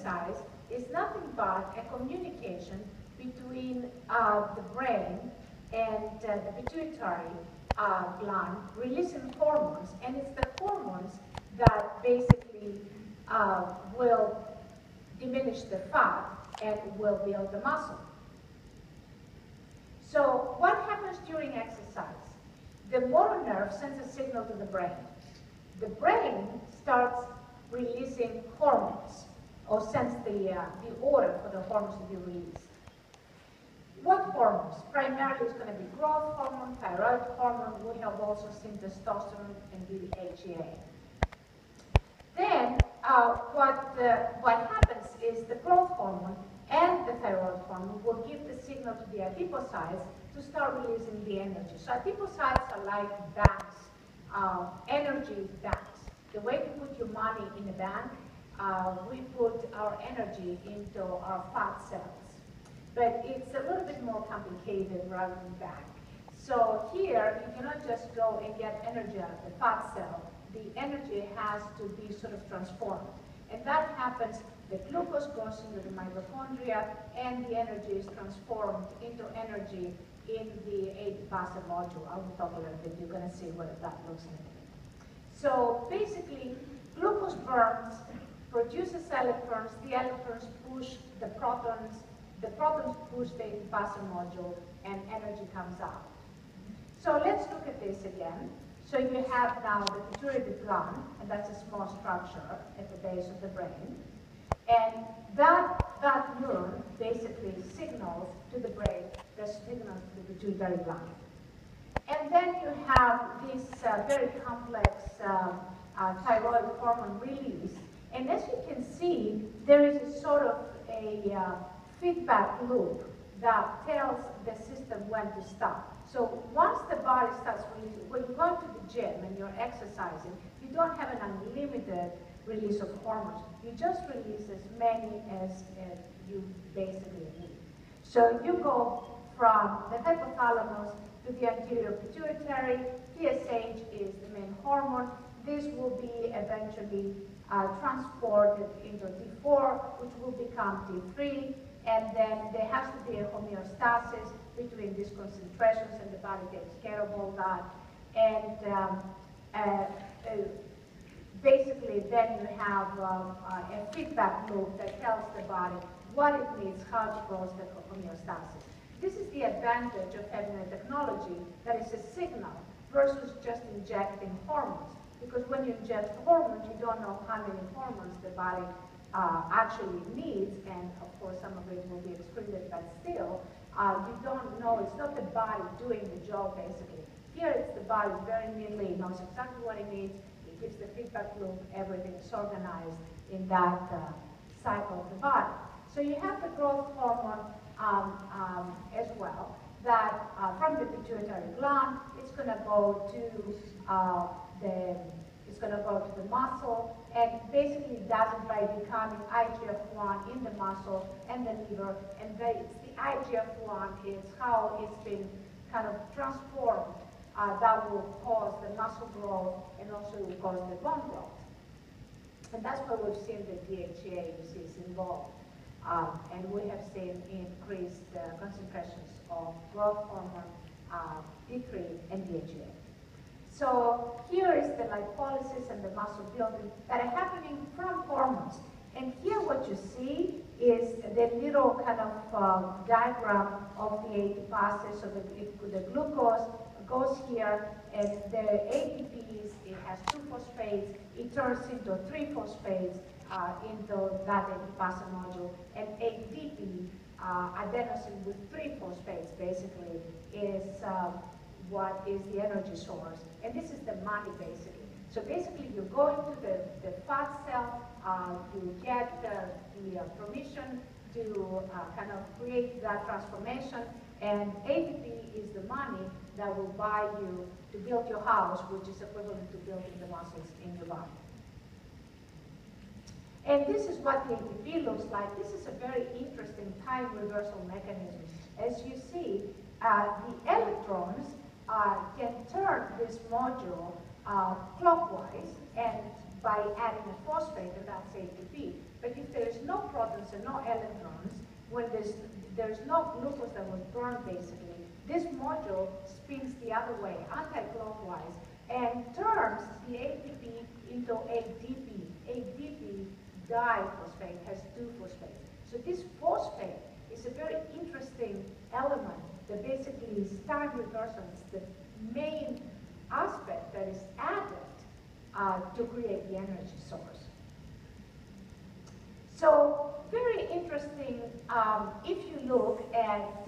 exercise is nothing but a communication between the brain and the pituitary gland releasing hormones, and it's the hormones that basically will diminish the fat and will build the muscle. So what happens during exercise? The motor nerve sends a signal to the brain. The brain starts releasing hormones, or sends the order for the hormones to be released. What hormones? Primarily it's going to be growth hormone, thyroid hormone. We have also seen testosterone and DHEA. Then what happens is the growth hormone and the thyroid hormone will give the signal to the adipocytes to start releasing the energy. So adipocytes are like banks, energy banks. The way you put your money in a bank, we put our energy into our fat cells. But it's a little bit more complicated rather than bank. So here, you cannot just go and get energy out of the fat cell. The energy has to be sort of transformed. And that happens, the glucose goes into the mitochondria, and the energy is transformed into energy in the adipose module. I will talk a little bit. You're going to see what that looks like. So basically, glucose burns, produces electrons, the electrons push the protons push the adipose module, and energy comes out. So let's look at this again. So you have now the pituitary gland, and that's a small structure at the base of the brain. And that neuron basically signals to the brain, the signals to the pituitary gland. And then you have this very complex thyroid hormone release. And as you can see, there is a sort of a feedback loop that tells the system when to stop. So once the body starts releasing, when you go to the gym and you're exercising, you don't have an unlimited release of hormones. You just release as many as you basically need. So you go from the hypothalamus to the anterior pituitary. TSH is the main hormone. This will be eventually transported into T4, which will become T3, and then there has to be a homeostasis between these concentrations, and the body takes care of all that. And basically, then you have a feedback loop that tells the body what it needs, how to cause the homeostasis. This is the advantage of having a technology that is a signal versus just injecting hormones. Because when you inject hormones, you don't know how many hormones the body actually needs, and of course some of it will be excreted, but still, you don't know, it's not the body doing the job basically. Here it's the body very neatly, it knows exactly what it needs, it gives the feedback loop, everything is organized in that cycle of the body. So you have the growth hormone as well, that from the pituitary gland, it's going to go to the muscle, and basically does it by becoming IGF-1 in the muscle and the liver, and it's the IGF-1 is how it's been kind of transformed that will cause the muscle growth and also will cause the bone growth. And that's where we've seen the DHEA is involved. And we have seen increased concentrations of growth hormone, D3, and DHEA. So here is the lipolysis and the muscle building that are happening from hormones. And here what you see is the little kind of diagram of the adipocytes. So the glucose goes here, and the ATPs, it has 2 phosphates, it turns into 3 phosphates into that adipose module, and ADP, adenosine with 3 phosphates basically, is what is the energy source. And this is the money basically. So basically you go into the fat cell, you get the permission to kind of create that transformation, and ATP is the money that will buy you to build your house, which is equivalent to building the muscles in your body. And this is what the ATP looks like. This is a very interesting time reversal mechanism. As you see, the electrons can turn this module clockwise, and by adding a phosphate, and that's ATP. But if there is no protons and no electrons, when there's no glucose that was burned basically, this module spins the other way, anti-clockwise, and turns the ATP into ADP. ADP diphosphate has two phosphates. So this phosphate is a very interesting element that basically is time reversal. It's the main aspect that is added to create the energy source. So very interesting if you look at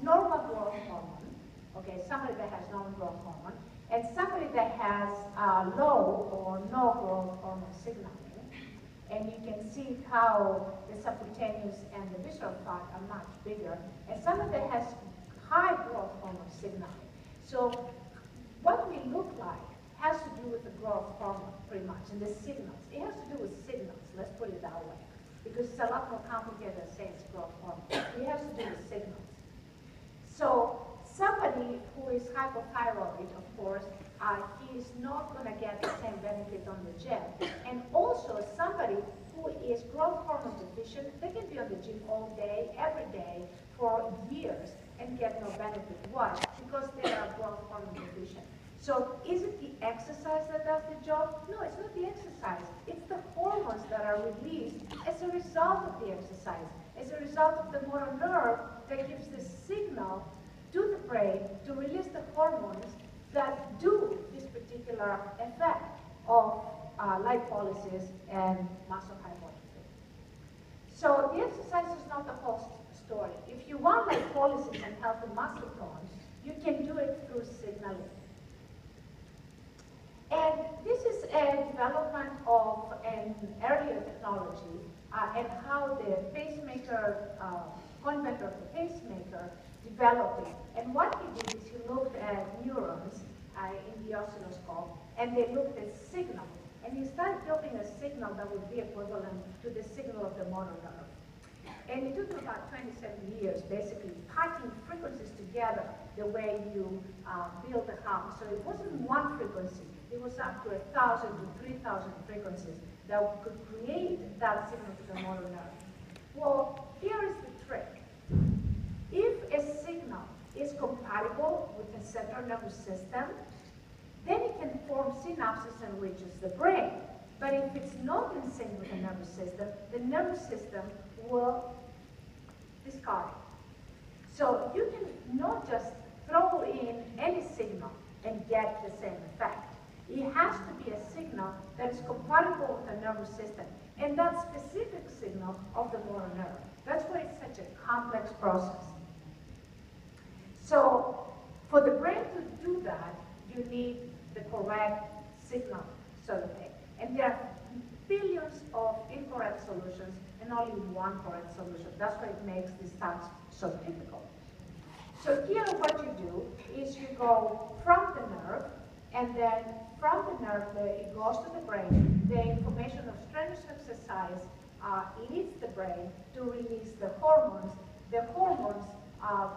normal growth hormone, okay, somebody that has normal growth hormone, and somebody that has low or no growth hormone signaling. And you can see how the subcutaneous and the visceral part are much bigger. And somebody that has high growth hormone signaling. So what we look like has to do with the growth hormone pretty much, and the signals. It has to do with signals, let's put it that way. Because it's a lot more complicated than saying it's growth hormone. It has to do with signals. So somebody who is hypothyroid, of course, he is not going to get the same benefit on the gym. And also somebody who is growth hormone deficient, they can be on the gym all day, every day, for years and get no benefit. Why? Because they are growth hormone deficient. So is it the exercise that does the job? No, it's not the exercise. It's the hormones that are released as a result of the exercise, as a result of the motor nerve that gives the signal to the brain to release the hormones that do this particular effect of lipolysis and muscle hypertrophy. So the exercise is not the whole story. If you want lipolysis and healthy muscle tone, you can do it through signaling. And this is a development of an earlier technology and how the pacemaker, co-inventor of the pacemaker, developed it. And what he did is he looked at neurons in the oscilloscope, and they looked at signals. And he started building a signal that would be equivalent to the signal of the motor nerve. And it took about 27 years, basically, packing frequencies together the way you build a house. So it wasn't one frequency. It was up to 1,000 to 3,000 frequencies that could create that signal to the motor nerve. Well, here is the trick. If a signal is compatible with the central nervous system, then it can form synapses and reaches the brain. But if it's not in sync with the nervous system will discard it. So you can not just throw in any signal and get the same effect. It has to be a signal that is compatible with the nervous system, and that specific signal of the motor nerve. That's why it's such a complex process. So for the brain to do that, you need the correct signal, so to say. And there are billions of incorrect solutions and only one correct solution. That's why it makes this task so difficult. So here what you do is you go from the nerve, and then from the nerve it goes to the brain. The information of strenuous exercise leads the brain to release the hormones. The hormones are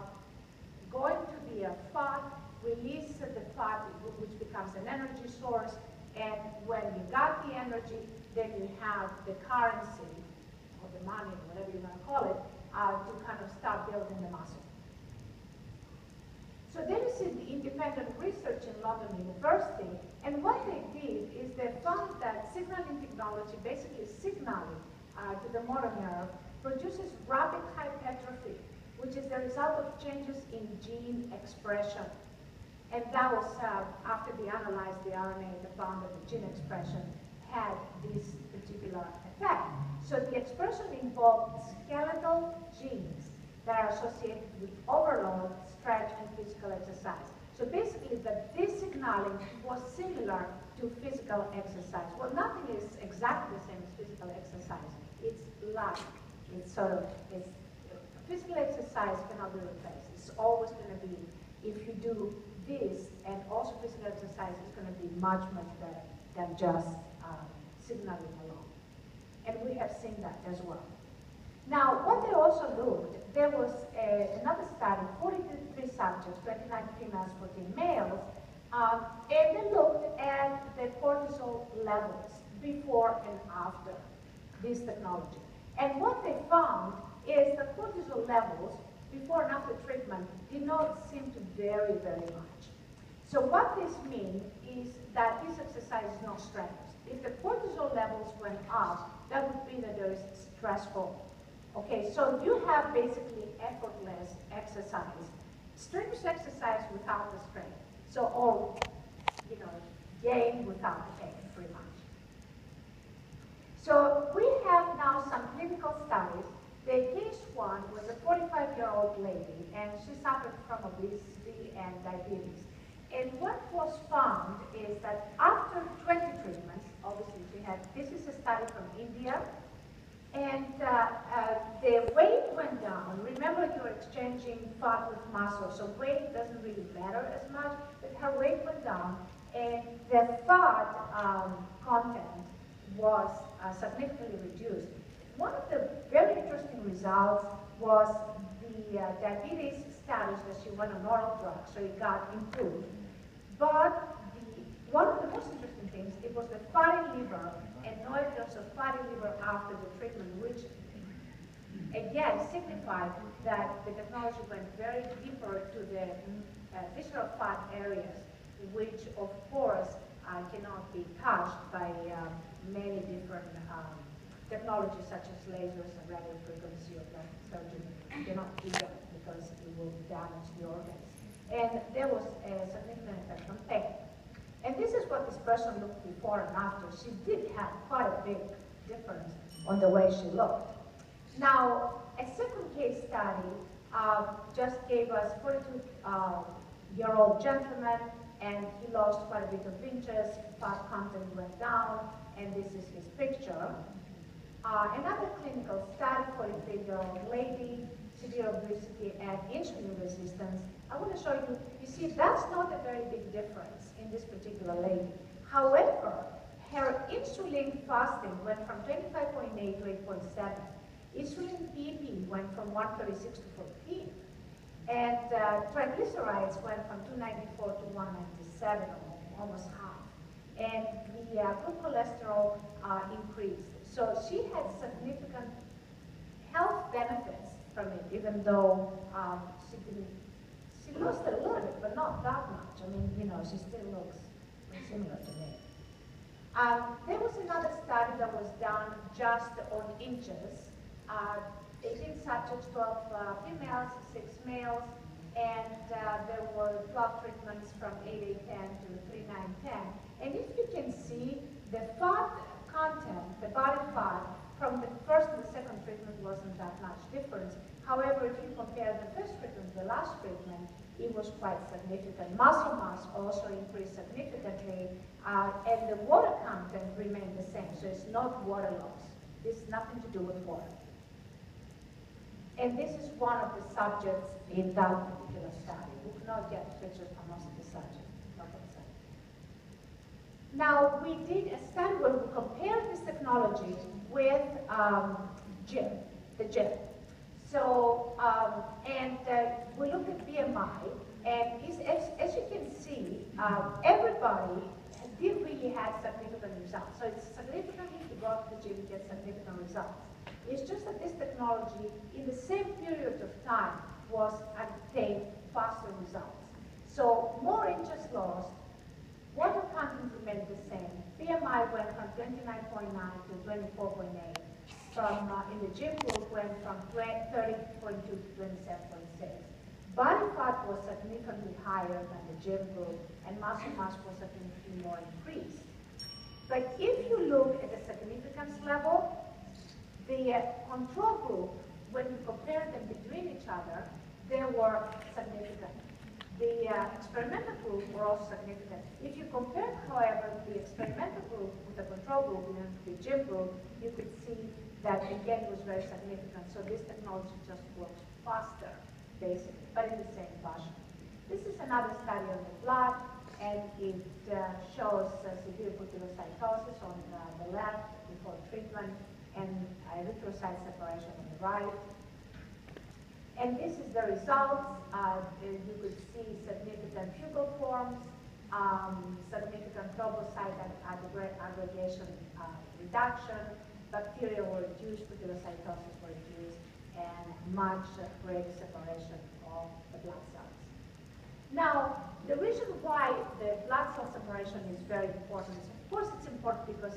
going to be a fat, release the fat, which becomes an energy source, and when you got the energy, then you have the currency, or the money, whatever you want to call it, to kind of start building the muscle. So there is independent research in London University, and what they did is they found that signaling technology, basically signaling to the motor nerve, produces rapid hypertrophy, which is the result of changes in gene expression. And that was after they analyzed the RNA, they found that the gene expression had this particular effect. So the expression involved skeletal genes that are associated with overload, stretch, and physical exercise. So basically, this signaling was similar to physical exercise. Well, nothing is exactly the same as physical exercise. It's like, physical exercise cannot be replaced. It's always going to be, if you do this and also physical exercise, it's going to be much, much better than just signaling alone. And we have seen that as well. Now, what they also looked, there was another study, 43 subjects, 29 females, 14 males, and they looked at the cortisol levels before and after. this technology. And what they found is the cortisol levels before and after treatment did not seem to vary very much. So what this means is that this exercise is not strenuous. If the cortisol levels went up, that would mean that there is stressful. Okay, so you have basically effortless exercise, strenuous exercise without the strain. So all, gain without the pain, pretty much. So we have now some clinical studies. The case one was a 45-year-old lady, and she suffered from obesity and diabetes. And what was found is that after 20 treatments, obviously this is a study from India, and the weight went down. Remember, you're exchanging fat with muscle, so weight doesn't really matter as much, but her weight went down, and the fat content was significantly reduced. One of the very interesting results was the diabetes status that she went on oral drugs, so it got improved. But one of the most interesting things, it was the fatty liver and no evidence of fatty liver after the treatment, which again signified that the technology went very deeper to the visceral fat areas, which of course cannot be touched by many different technologies such as lasers and radio frequency or plastic surgery. You cannot do that because it will damage the organs. And there was a significant effect on pain. And this is what this person looked before and after. She did have quite a big difference on the way she looked. Now, a second case study just gave us 42-year-old gentleman, and he lost quite a bit of inches, fat content went down, and this is his picture. Another clinical study, 43-year-old lady, severe obesity and insulin resistance. I want to show you, you see, that's not a very big difference in this particular lady. However, her insulin fasting went from 25.8 to 8.7. Insulin PP went from 136 to 14. And triglycerides went from 294 to 197, almost half. And the good cholesterol increased. So she had significant health benefits from it, even though she lost a little bit, but not that much. I mean, she still looks similar to me. There was another study that was done just on inches. 18 subjects, 12 females, 6 males, and there were 12 treatments from 8, 8, 10 to 3, 9, 10. And if you can see, the fat content, the body fat, from the first and the second treatment wasn't that much difference. However, if you compare the first treatment to the last treatment, it was quite significant. Muscle mass also increased significantly, and the water content remained the same, so it's not water loss. This has nothing to do with water. And this is one of the subjects in that particular study. We could not get pictures from most of the subjects. Now, we did a study where we compared this technology with the gym. So, we looked at BMI, and as you can see, everybody did really have significant results. So it's significantly to go to the gym and get significant results. It's just that this technology, in the same period of time, was attained faster results. So more inches lost, water content remained the same. BMI went from 29.9 to 24.8. From in the gym group went from 30.2 to 27.6. Body fat was significantly higher than the gym group, and muscle mass was significantly more increased. But if you look at the significance level, the control group, when you compare them between each other, they were significant. The experimental group were also significant. If you compare, however, the experimental group with the control group and the gym group, you could see that again was very significant. So this technology just works faster, basically, but in the same fashion. This is another study on the blood, and it shows severe pulpocytosis on the left before treatment, and erythrocyte separation on the right. And this is the results. You could see significant pupil forms, significant thrombocyte aggregation reduction, bacteria were reduced, phagocytosis were reduced, and much greater separation of the blood cells. Now, the reason why the blood cell separation is very important is, of course, it's important because